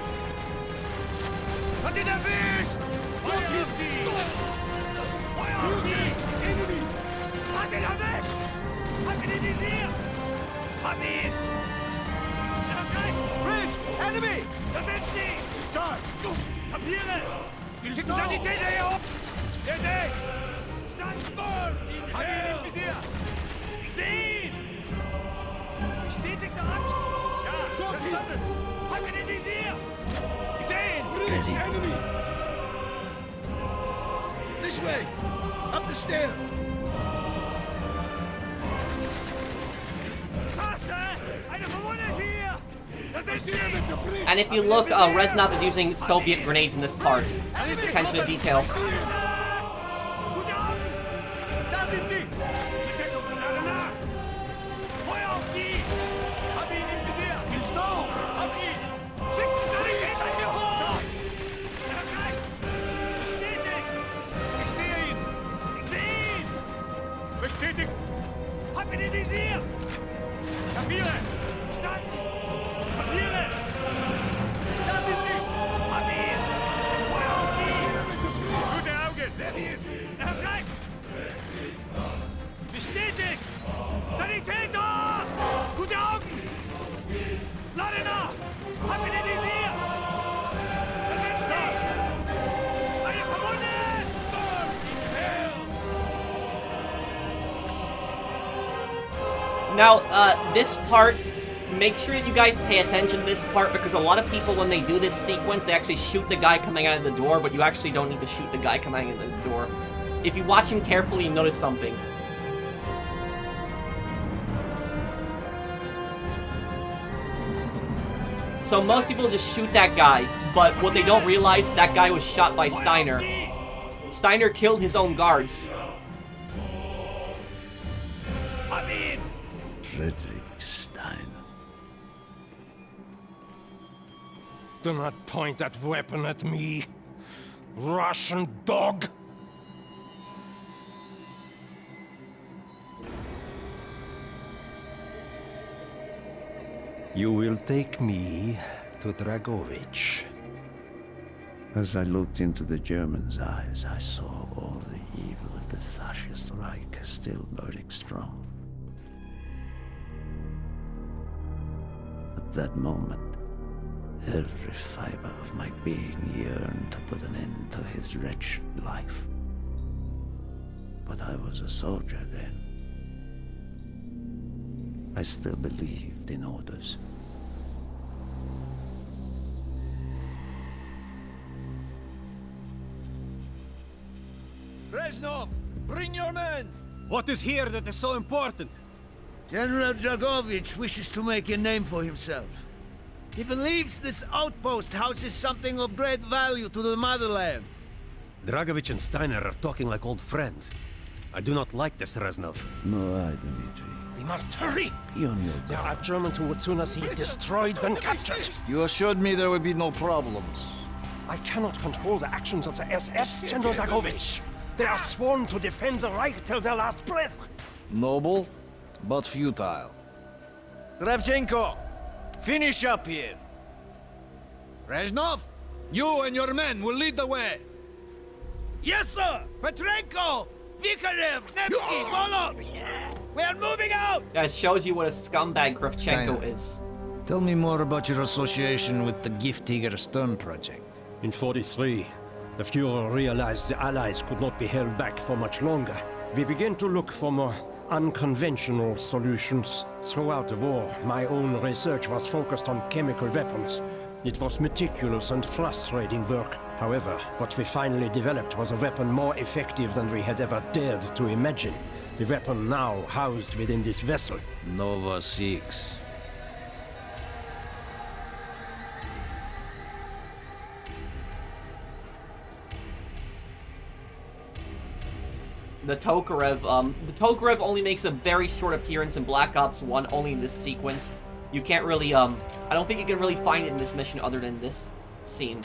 Hat ihn erwischt! Feuer auf die! Feuer auf die! Enemy! Hat ihn erwischt! Hat ihn im Visier! Hab ihn! Er greift! Reach! Enemy! Da sind sie! Da! Kapiere! Wir schicken No. Sanitäter hier hoch! Der Deck! Stand! Burn in Hab ihn hell! im Visier! Ich sehe ihn! Bestätigter Anschluss! Ja, verstanden! Hab ihn im Visier! Ich seh ihn! Ready. Enemy! This way! Up the stairs! Schaste! Einer verwundet hier! Das ist sie! And if you look, Reznov is using Soviet grenades in this part. Attention to detail. Gute Augen! Da sind sie! Bedeckung für alle nach! Feuer auf die! Hab ihn im Visier! Gestoßen! Hab ihn! Schickt Sanitäter hier hoch! Er greift! Bestätigt! Ich sehe ihn! Ich sehe ihn! Bestätigt! Hab ihn im Visier! Kapiere! Stand! Kapiere! Da sind sie! Hab ihn! Feuer auf die! Gute Augen! Er greift! Bestätigt! Sanitäter! Gute Augen! Lade nach! Hab ihn im Visier! Da sind sie! Einer verwundet! Now, this part, make sure that you guys pay attention to this part, because a lot of people, when they do this sequence, they actually shoot the guy coming out of the door, but you actually don't need to shoot the guy coming out of the door. If you watch him carefully, you notice something. So most people just shoot that guy, but what they don't realize, that guy was shot by Steiner. Steiner killed his own guards. Hab ihn! Frederick Steiner. Do not point that weapon at me, Russian dog! You will take me to Dragovich. As I looked into the German's eyes, I saw all the evil of the fascist Reich still burning strong. At that moment, every fiber of my being yearned to put an end to his wretched life. But I was a soldier then. I still believed in orders. Reznov, bring your men! What is here that is so important? General Dragovich wishes to make a name for himself. He believes this outpost houses something of great value to the motherland. Dragovich and Steiner are talking like old friends. I do not like this, Reznov. Nor I, Dmitri. We must hurry! Be on your There guard. are Germans who would sooner see it destroyed than captured. You assured me there would be no problems. I cannot control the actions of the SS, General Dragovich. They are sworn to defend the Reich till their last breath. Noble, but futile. Kravchenko, finish up here. Reznov, You and your men will lead the way. Yes, sir! Petrenko! Vikarev! Nevsky! Volov! We are moving out! That shows you what a scumbag Kravchenko Steiner. is. Tell me more about your association with the Giftiger Stern project. In 43, the Fuhrer realized the Allies could not be held back for much longer. We began to look for more unconventional solutions. Throughout the war, my own research was focused on chemical weapons. It was meticulous and frustrating work. However, what we finally developed was a weapon more effective than we had ever dared to imagine. The weapon now housed within this vessel. Nova 6. The Tokarev only makes a very short appearance in Black Ops 1, only in this sequence. You can't really, I don't think you can really find it in this mission other than this scene.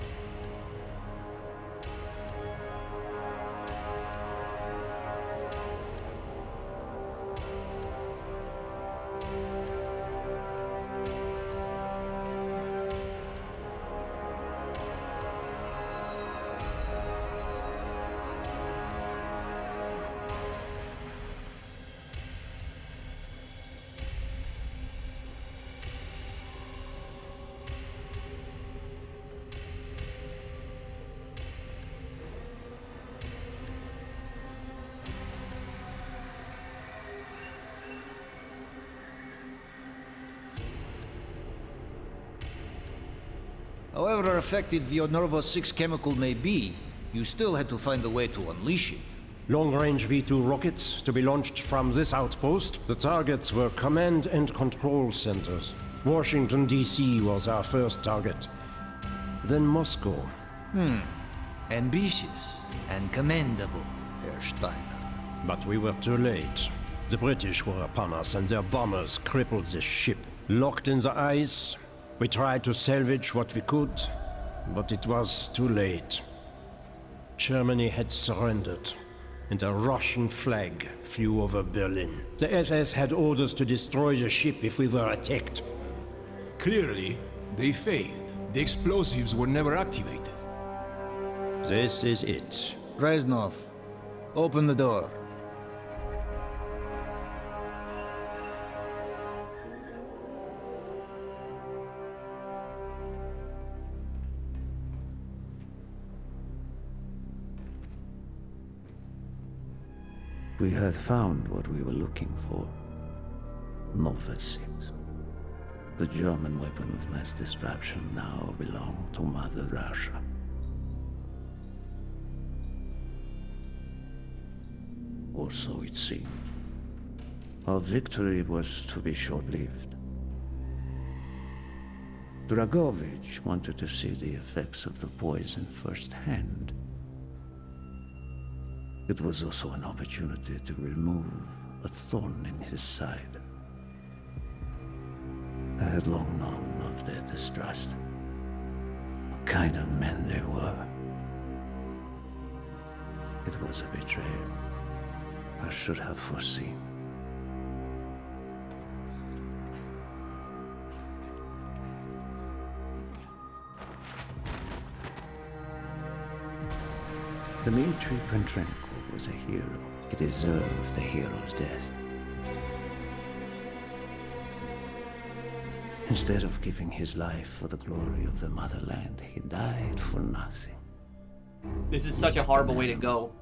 However effective your Nova 6 chemical may be, you still had to find a way to unleash it. Long-range V2 rockets to be launched from this outpost. The targets were command and control centers. Washington, D.C. was our first target. Then Moscow. Ambitious and commendable, Herr Steiner. But we were too late. The British were upon us and their bombers crippled the ship. Locked in the ice, we tried to salvage what we could, but it was too late. Germany had surrendered, and a Russian flag flew over Berlin. The SS had orders to destroy the ship if we were attacked. Clearly, they failed. The explosives were never activated. This is it. Reznov, open the door. We had found what we were looking for. Nova 6. The German weapon of mass destruction now belonged to Mother Russia. Or so it seemed. Our victory was to be short-lived. Dragovich wanted to see the effects of the poison firsthand. It was also an opportunity to remove a thorn in his side. I had long known of their distrust, what kind of men they were. It was a betrayal I should have foreseen. Dmitri Petrenko was a hero. He deserved a hero's death. Instead of giving his life for the glory of the motherland, he died for nothing. This is such a horrible way to go.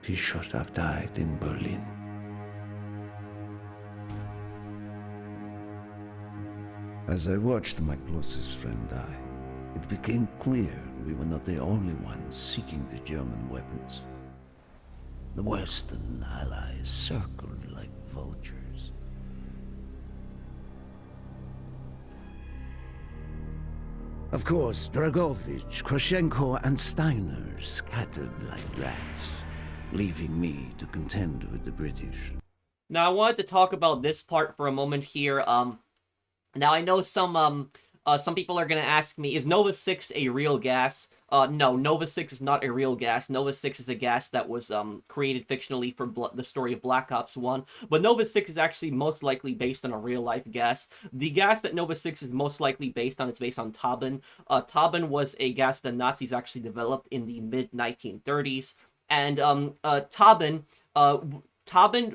He should have died in Berlin. As I watched my closest friend die, it became clear we were not the only ones seeking the German weapons. The Western allies circled like vultures. Of course, Dragovich, Kravchenko, and Steiner scattered like rats, leaving me to contend with the British. Now, I wanted to talk about this part for a moment here. Now, I know some some people are going to ask me, is Nova 6 a real gas? No, Nova 6 is not a real gas. Nova 6 is a gas that was created fictionally for the story of Black Ops 1. But Nova 6 is actually most likely based on a real-life gas. The gas that Nova 6 is most likely based on, it's based on Tauben. Tauben was a gas that Nazis actually developed in the mid-1930s. And Tauben,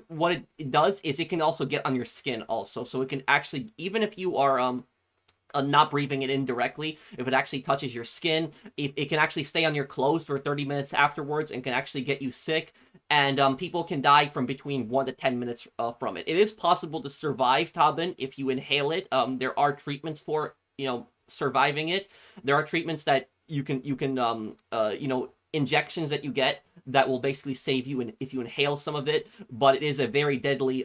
what it does is it can also get on your skin also. So it can actually, even if you are not breathing it in directly, if it actually touches your skin, it can actually stay on your clothes for 30 minutes afterwards and can actually get you sick. And people can die from between 1 to 10 minutes from it. It is possible to survive Tauben if you inhale it. There are treatments for, surviving it. There are treatments that you can injections that you get that will basically save you if you inhale some of it, but it is a very deadly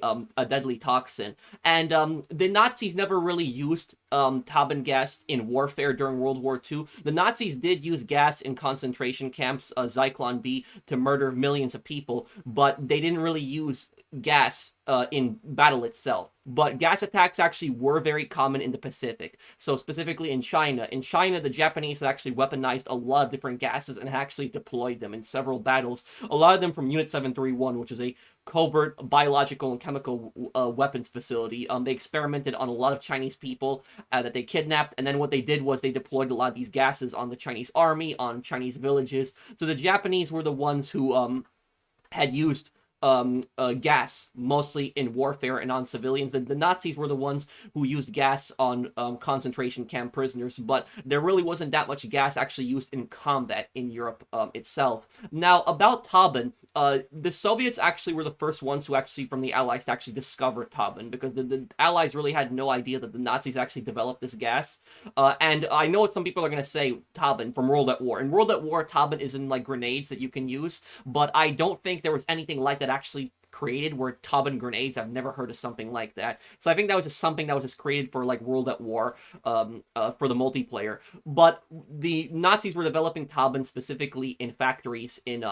toxin. And the Nazis never really used Tauben gas in warfare during World War II. The Nazis did use gas in concentration camps, Zyklon B, to murder millions of people, but they didn't really use gas in battle itself. But gas attacks actually were very common in the Pacific. So specifically in China. In China, the Japanese had actually weaponized a lot of different gases and actually deployed them in several battles. A lot of them from Unit 731, which is a covert biological and chemical weapons facility. They experimented on a lot of Chinese people that they kidnapped, and then what they did was they deployed a lot of these gases on the Chinese army, on Chinese villages. So the Japanese were the ones who had used gas mostly in warfare and on civilians. The Nazis were the ones who used gas on concentration camp prisoners, but there really wasn't that much gas actually used in combat in Europe itself. Now, about Tauben, the Soviets actually were the first ones who actually, from the Allies, to actually discover Tauben, because the Allies really had no idea that the Nazis actually developed this gas. And I know what some people are going to say, Tauben from World at War. In World at War, Tauben is in like grenades that you can use, but I don't think there was anything like that actually created where Tauben grenades. I've never heard of something like that. So I think that was just something that was just created for like World at War, for the multiplayer. But the Nazis were developing Tauben specifically in factories in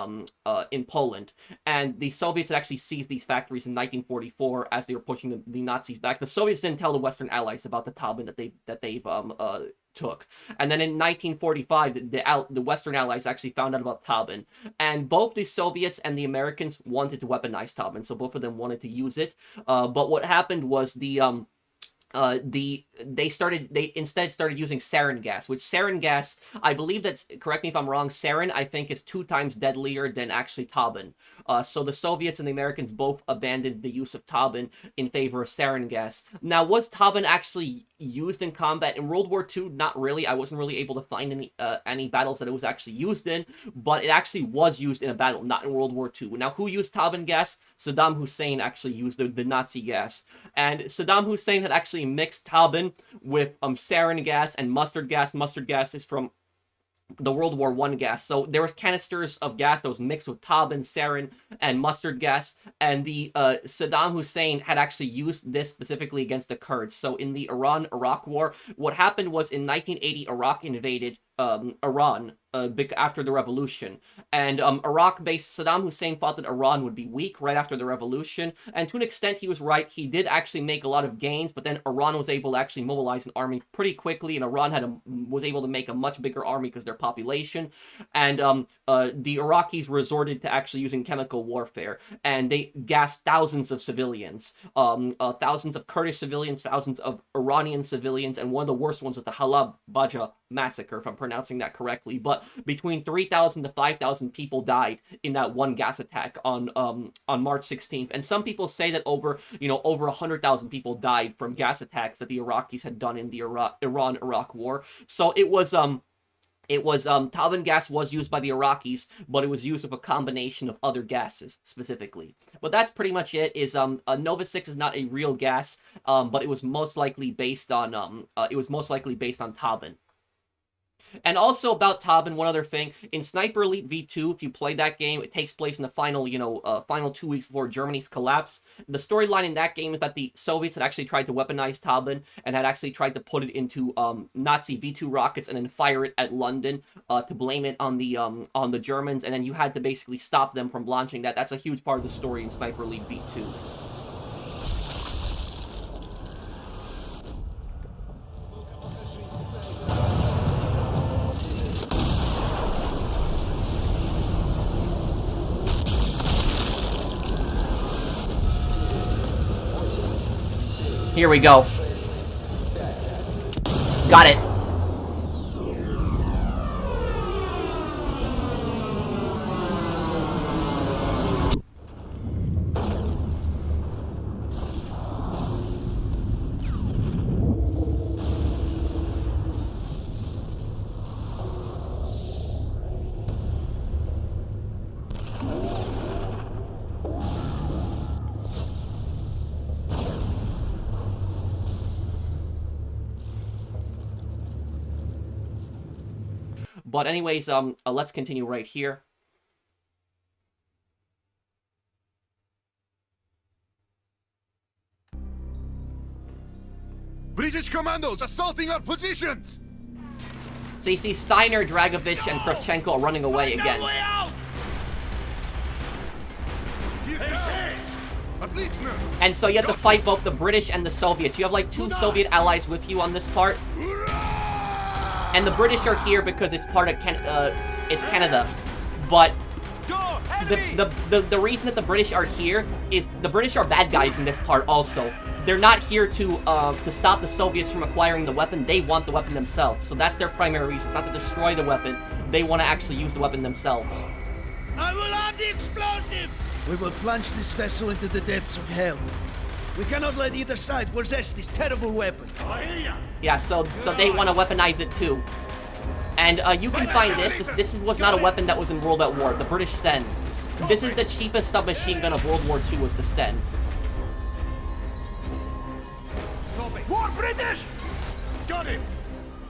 Poland, and the Soviets had actually seized these factories in 1944 as they were pushing the Nazis back. The Soviets didn't tell the Western Allies about the Tauben that they've took. And then in 1945, the Western Allies actually found out about Tauben. And both the Soviets and the Americans wanted to weaponize Tauben, so both of them wanted to use it. But what happened was they instead started using sarin gas, which sarin gas, I believe that's, correct me if I'm wrong, sarin I think is 2 times deadlier than actually Tauben. So the Soviets and the Americans both abandoned the use of Tauben in favor of sarin gas. Now, was Tauben actually used in combat in World War II? Not really. I wasn't really able to find any battles that it was actually used in, but it actually was used in a battle, not in World War II. Now, who used Tauben gas? Saddam Hussein actually used the Nazi gas, and Saddam Hussein had actually mixed Tauben with sarin gas and mustard gas. Mustard gas is from the World War I gas. So there was canisters of gas that was mixed with Tauben, sarin, and mustard gas, and the Saddam Hussein had actually used this specifically against the Kurds. So in the Iran-Iraq war, what happened was in 1980, Iraq invaded Iran after the revolution, and Iraq-based Saddam Hussein thought that Iran would be weak right after the revolution, and to an extent he was right. He did actually make a lot of gains, but then Iran was able to actually mobilize an army pretty quickly, and Iran was able to make a much bigger army because of their population, and the Iraqis resorted to actually using chemical warfare, and they gassed thousands of civilians, thousands of Kurdish civilians, thousands of Iranian civilians, and one of the worst ones was the Halab Baja massacre, if I'm pronouncing that correctly. But between 3,000 to 5,000 people died in that one gas attack on March 16th, and some people say that over 100,000 people died from gas attacks that the Iraqis had done in the Iran-Iraq war. So it was Tauben gas was used by the Iraqis, but it was used with a combination of other gases specifically. But that's pretty much it. Nova 6 is not a real gas, but it was most likely based on Tauben. And also about Tauben, one other thing, in Sniper Elite V2, if you play that game, it takes place in the final 2 weeks before Germany's collapse. The storyline in that game is that the Soviets had actually tried to weaponize Tauben and had actually tried to put it into Nazi V2 rockets and then fire it at London to blame it on the Germans, and then you had to basically stop them from launching that. That's a huge part of the story in Sniper Elite V2. Here we go. Got it. But anyways, let's continue right here. British commandos assaulting our positions! So you see Steiner, Dragovich, and Kravchenko are running away again. And so you have to fight both the British and the Soviets. You have like 2 Soviet allies with you on this part. And the British are here because it's part of it's Canada. But the reason that the British are here is the British are bad guys in this part also. They're not here to stop the Soviets from acquiring the weapon. They want the weapon themselves. So that's their primary reason. It's not to destroy the weapon. They want to actually use the weapon themselves. I will have the explosives! We will plunge this vessel into the depths of hell. We cannot let either side possess this terrible weapon. I hear ya! Yeah, so they want to weaponize it too. And you can find this. This was not a weapon that was in World at War. The British Sten. This is the cheapest submachine gun of World War II was the Sten. More British! Got him!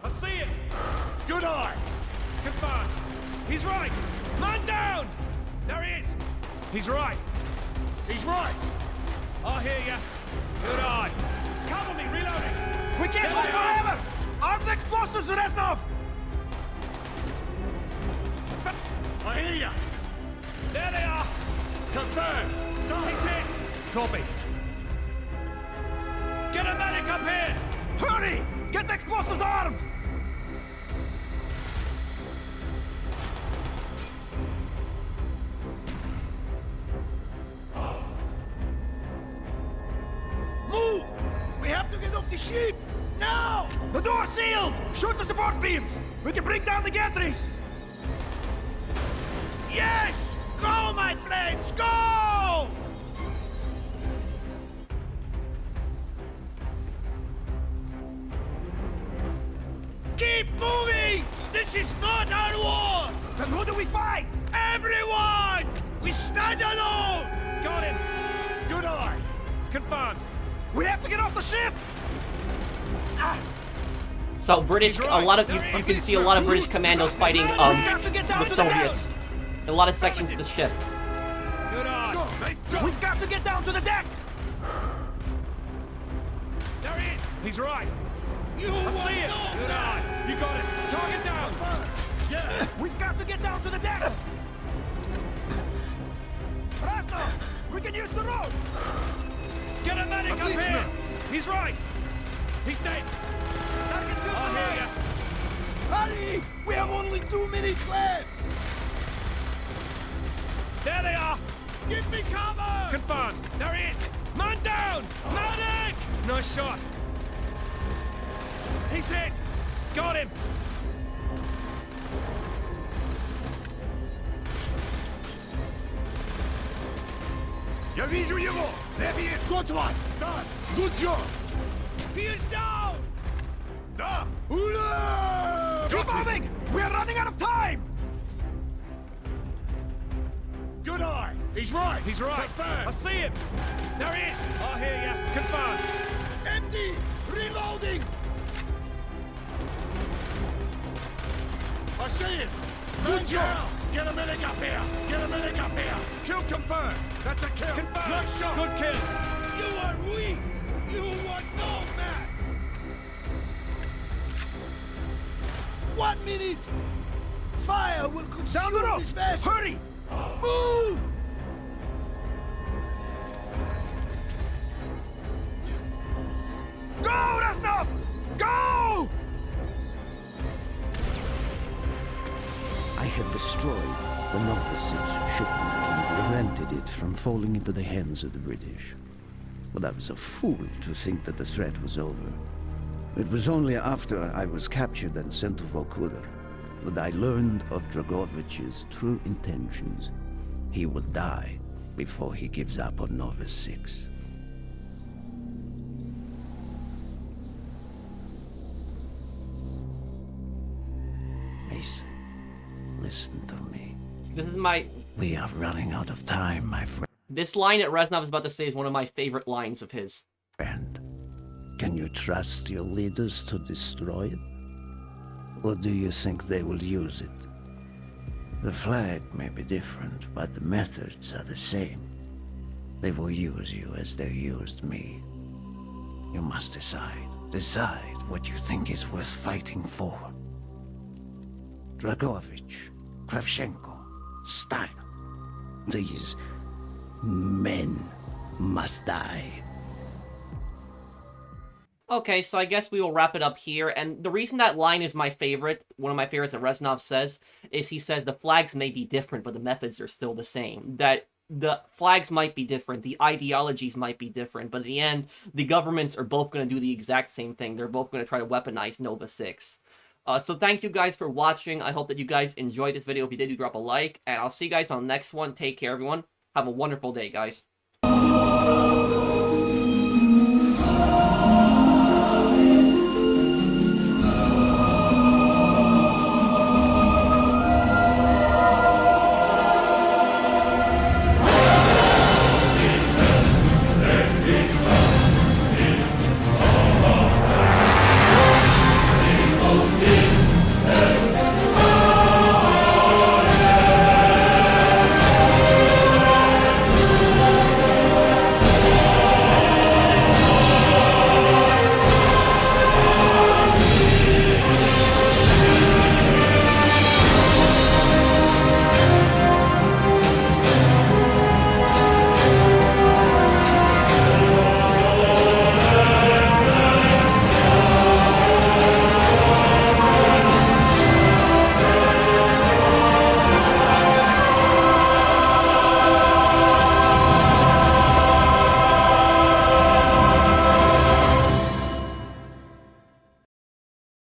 I see it! Good eye! Confirmed! He's right! Man down! There he is! He's right! He's right! I hear ya! Good eye! Cover me, reloading! We can't hold forever! Armed explosives, Reznov! I hear ya! There they are! Confirmed! He's hit! Copy! Get a medic up here! Hurry! Get the explosives armed! Move! We have to get off the ship! Now! The door's sealed! Shoot the support beams! We can bring down the gantries! Yes! Go, my friends! Go! Keep moving! This is not our war! Then who do we fight? Everyone! We stand alone! Got him! Good eye! Confirmed! We have to get off the ship! So British, a lot of you can see a lot of British commandos fighting the Soviets. A lot of sections of the ship. Good eye! We've got to get down to the deck! There he is! He's right! I see it! Good eye! You got it! Target down! Yeah! We've got to get down to the deck! Reznov! We can use the road! Get a medic up here! He's right! He's dead! I hear ya! Hurry! We have only 2 minutes left! There they are! Give me cover! Confirmed! There he is! Man down! Medic! Nice shot! He's hit! Got him! Я вижу его! Левее! Good one! Done! Good job! He is down! Da! Ula! Keep moving! We are running out of time! Good eye! He's right! He's right! Confirmed! I see him! There he is! I hear ya! Confirmed! Empty! Reloading! I see him! Good job! Get a medic up here! Get a medic up here! Kill confirmed! That's a kill! Confirmed! Nice shot! Good kill! You are weak! You want no match! 1 minute! Fire will consume this vessel! Hurry! Move! Go, Reznov! Go! I had destroyed the Novice's shipment and prevented it from falling into the hands of the British. but I was a fool to think that the threat was over. It was only after I was captured and sent to Vokuder that I learned of Dragovich's true intentions. He would die before he gives up on Nova 6. Mason, listen to me. This is my... We are running out of time, my friend. This line that Reznov is about to say is one of my favorite lines of his. Can you trust your leaders to destroy it? Or do you think they will use it? The flag may be different, but the methods are the same. They will use you as they used me. You must decide. Decide what you think is worth fighting for. Dragovich, Kravchenko, Steiner. These men must die. Okay, so I guess we will wrap it up here, and the reason that line is my favorite, one of my favorites that Reznov says, is he says the flags may be different, but the methods are still the same. That the flags might be different, the ideologies might be different, but in the end, the governments are both going to do the exact same thing. They're both going to try to weaponize Nova 6. So thank you guys for watching. I hope that you guys enjoyed this video. If you did, do drop a like, and I'll see you guys on the next one. Take care, everyone. Have a wonderful day, guys.